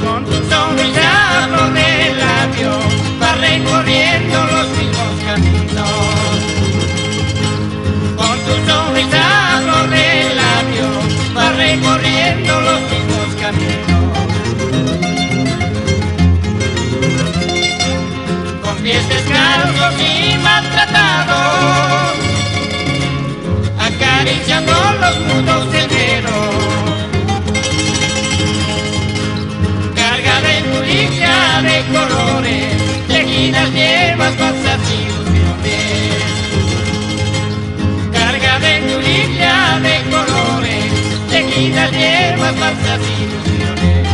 Con tu sonrisa flor de labio va recorriendo los mismos caminos. Con tu sonrisa flor de labio va recorriendo los mismos caminos. Con pies descalzos y maltratados, acariciando los mudos senderos. De colores, tejidas hierbas, falsas ilusiones. Carga de tu lilia de colores, tejidas hierbas, falsas ilusiones.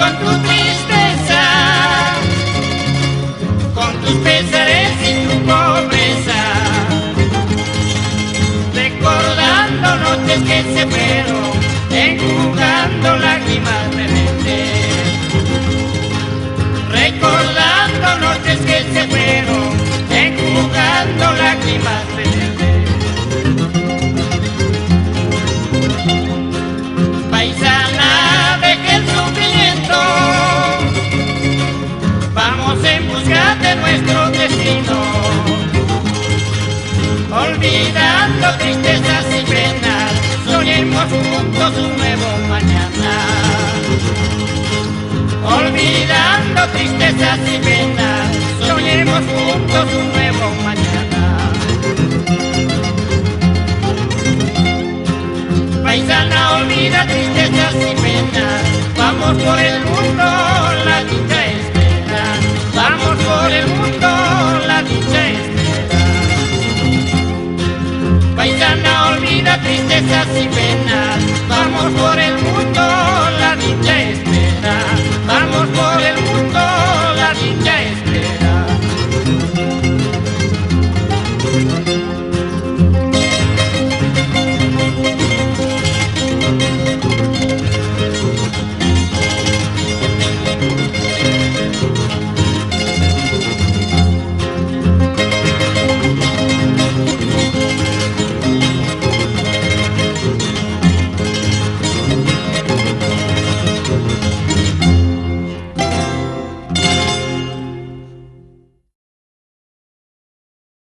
Con tu tristeza, con tus pesares y tu pobreza, recordando noches que se fueron, enjugando lágrimas rebeldes. Recordando noches que se fueron, enjugando lágrimas rebeldes. Paisana, deja el sufrimiento, vamos en busca de nuestro destino, olvidando tristezas y penas, soñemos juntos un nuevo mañana. Olvidando tristezas y